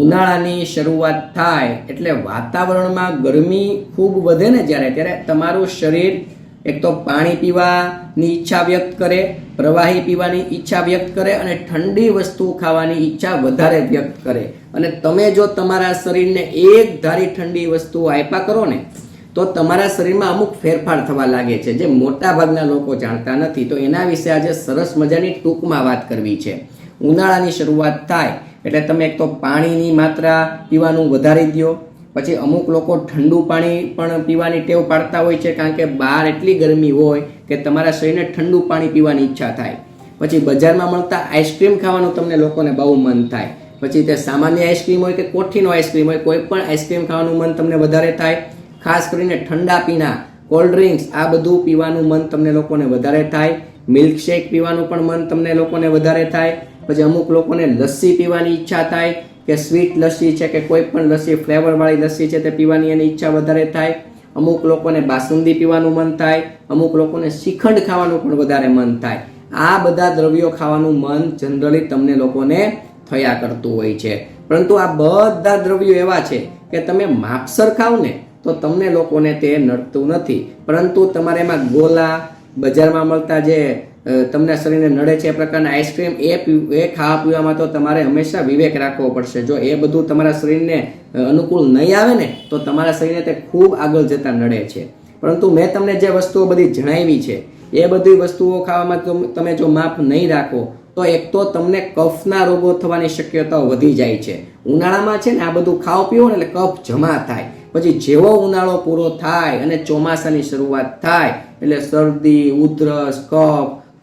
ઉનાળાની શરૂઆત થાય એટલે વાતાવરણમાં ગરમી ખૂબ વધે ને ત્યારે તમારું શરીર એક તો પાણી પીવાની ઈચ્છા વ્યક્ત કરે, પ્રવાહી પીવાની ઈચ્છા વ્યક્ત કરે અને ઠંડી વસ્તુ ખાવાની ઈચ્છા વધારે વ્યક્ત કરે. અને તમે જો તમારા શરીરને એક ધારી ઠંડી વસ્તુ આપ્યા કરો ને તો તમારા શરીરમાં અમુક ફેરફાર થવા લાગે છે, જે મોટા ભાગના લોકો જાણતા નથી. તો એના વિશે આજે સરસ મજાની ટૂંકમાં વાત કરવી છે. ઉનાળાની શરૂઆત થાય એટલે તમે એક તો પાણીની માત્રા પીવાનું વધારી દો. પછી અમુક લોકો ઠંડુ પાણી પણ પીવાની ટેવ પાડતા હોય છે, કારણ કે બહાર એટલી ગરમી હોય કે તમારા શરીરને ઠંડુ પાણી પીવાની ઈચ્છા થાય. પછી બજારમાં મળતા આઈસ્ક્રીમ ખાવાનું તમને લોકોને બહુ મન થાય. પછી તે સામાન્ય આઈસ્ક્રીમ હોય કે કોઠીનો આઈસ્ક્રીમ હોય, કોઈ પણ આઈસ્ક્રીમ ખાવાનું મન તમને વધારે થાય. ખાસ કરીને ઠંડા પીણા, કોલ્ડ ડ્રિંક્સ, આ બધું પીવાનું મન તમને લોકોને વધારે થાય. મિલ્કશેક પીવાનું પણ મન તમને લોકોને વધારે થાય. પછી અમુક લોકોને લસ્સી પીવાની ઈચ્છા થાય, કે સ્વીટ લસ્સી છે કે કોઈ પણ લસ્સી, ફ્લેવરવાળી લસ્સી છે તે પીવાની એની ઈચ્છા વધારે થાય. અમુક લોકોને બાસુંદી પીવાનું મન થાય. અમુક લોકોને શ્રીખંડ ખાવાનું પણ વધારે મન થાય. આ બધા દ્રવ્યો ખાવાનું મન જનરલી તમને લોકોને થયા કરતું હોય છે. પરંતુ આ બધા દ્રવ્યો એવા છે કે તમે માપસર ખાવ ને તો તમને લોકોને તે નડતું નથી. પરંતુ તમારે એમાં ગોલા, બજારમાં મળતા જે તમને શરીરને નડે છે એ પ્રકારના આઈસ્ક્રીમ, એ ખાવા પીવામાં તો તમારે હંમેશા વિવેક રાખવો પડશે. જો એ બધું તમારા શરીરને અનુકૂળ નહીં આવે ને તો તમારા શરીરને તે ખૂબ આગળ જતા નડે છે. પરંતુ મેં તમને જે વસ્તુઓ બધી જણાવી છે એ બધી વસ્તુઓ ખાવામાં તમે જો માપ નહીં રાખો તો એક તો તમને કફના રોગો થવાની શક્યતાઓ વધી જાય છે. ઉનાળામાં છે ને આ બધું ખાઓ પીવો ને એટલે કફ જમા થાય. પછી જેવો ઉનાળો પૂરો થાય અને ચોમાસાની શરૂઆત થાય એટલે શરદી, ઉધરસ,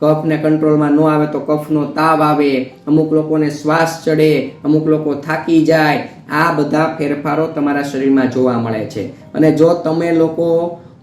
કફને કંટ્રોલમાં ન આવે તો કફનો તાવ આવે, અમુક લોકોને શ્વાસ ચડે, અમુક લોકો થાકી જાય. આ બધા ફેરફારો તમારા શરીરમાં જોવા મળે છે. અને જો તમે લોકો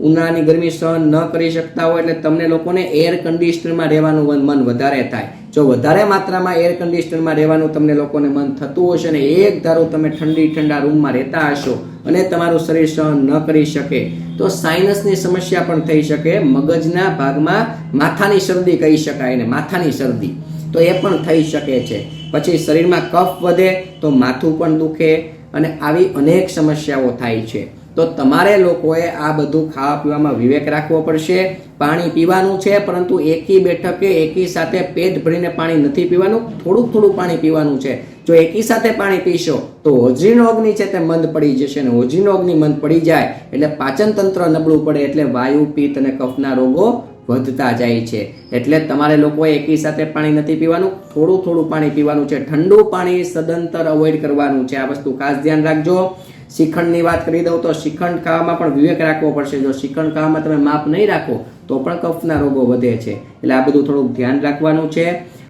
ઉનાળાની ગરમી સહન ન કરી શકતા હોય એટલે તમને લોકોને એર કન્ડિશનરમાં રહેવાનું મન વધારે થાય. જો વધારે માત્રામાં એર કન્ડિશનરમાં રહેવાનું તમને લોકોને મન થતું હશે ને એક ધારો તમે ઠંડા રૂમમાં રહેતા હશો અને તમારું શરીર સહન ન કરી શકે તો સાઇનસની સમસ્યા પણ થઈ શકે. મગજના ભાગમાં માથાની શરદી કહી શકાય ને, માથાની શરદી તો એ પણ થઈ શકે છે. પછી શરીરમાં કફ વધે તો માથું પણ દુખે અને આવી અનેક સમસ્યાઓ થાય છે. તો તમારે લોકોએ આ બધું ખાવા પીવામાં વિવેક રાખવો પડશે. પાણી પીવાનું છે, પરંતુ એકી બેઠકે એકી સાથે પેટ ભરીને પાણી નથી પીવાનું, થોડું પાણી પીવાનું છે. જો એકી સાથે પાણી પીશો તો હોજરીનો અગ્નિ છે તે મંદ પડી જશે, અને હોજરીનો અગ્નિ મંદ પડી જાય એટલે પાચન તંત્ર નબળું પડે, એટલે વાયુ, પિત્ત અને કફના રોગો વધતા જાય છે. એટલે તમારે લોકોએ એકી સાથે પાણી નથી પીવાનું, થોડું પાણી પીવાનું છે. ઠંડુ પાણી સદંતર અવોઇડ કરવાનું છે. આ વસ્તુ ખાસ ધ્યાન રાખજો. શ્રીખંડની વાત કરી દઉં તો શ્રીખંડ ખાવામાં પણ વિવેક રાખવો પડશે. જો શ્રીખંડ ખાવામાં તમે માપ નહીં રાખો તો પણ કફના રોગો વધે છે. એટલે આ બધું થોડુંક ધ્યાન રાખવાનું છે.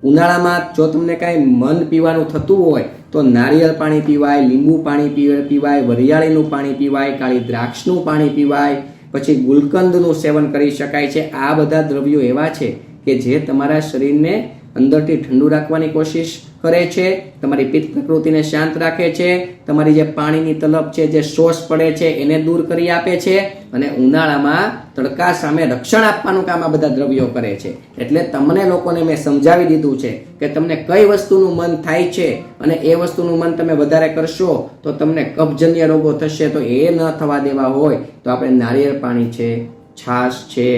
ઉનાળામાં જો તમને કાંઈ મન પીવાનું થતું હોય તો નારિયેળ પાણી પીવાય, લીંબુ પાણી પીવાય, વરિયાળીનું પાણી પીવાય, કાળી દ્રાક્ષનું પાણી પીવાય, પછી ગુલકંદનું સેવન કરી શકાય છે. આ બધા દ્રવ્યો એવા છે કે જે તમારા શરીરને અંદરથી ઠંડુ રાખવાની કોશિશ કરે છે, તમારી પિત્ત પ્રકૃતિને શાંત રાખે છે, તમારી જે પાણીની તલબ છે, જે શોષ પડે છે એને દૂર કરી આપે છે, અને ઉનાળામાં તડકા સામે રક્ષણ આપવાનું કામ આ બધા દ્રવ્યો કરે છે. એટલે તમને લોકોને મેં સમજાવી દીધું છે કે તમને કઈ વસ્તુનું મન થાય છે અને એ વસ્તુનું મન તમે વધારે કરશો તો તમને કફજન્ય રોગો થશે. તો એ ન થવા દેવા હોય તો આપણે નારિયેળ પાણી છે, છાશ છે,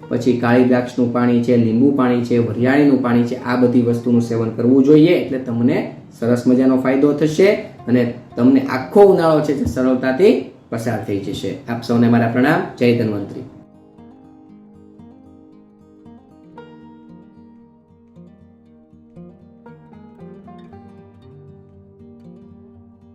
પછી કાળી દ્રાક્ષનું પાણી છે, લીંબુ પાણી છે, વરિયાળીનું પાણી છે, આ બધી વસ્તુનું સેવન કરવું જોઈએ. એટલે તમને સરસ મજાનો ફાયદો થશે અને તમને આખો ઉનાળો છે જે સરળતાથી પસાર થઈ જશે. આપ સૌને મારા પ્રણામ. જય ધન્વંતરી.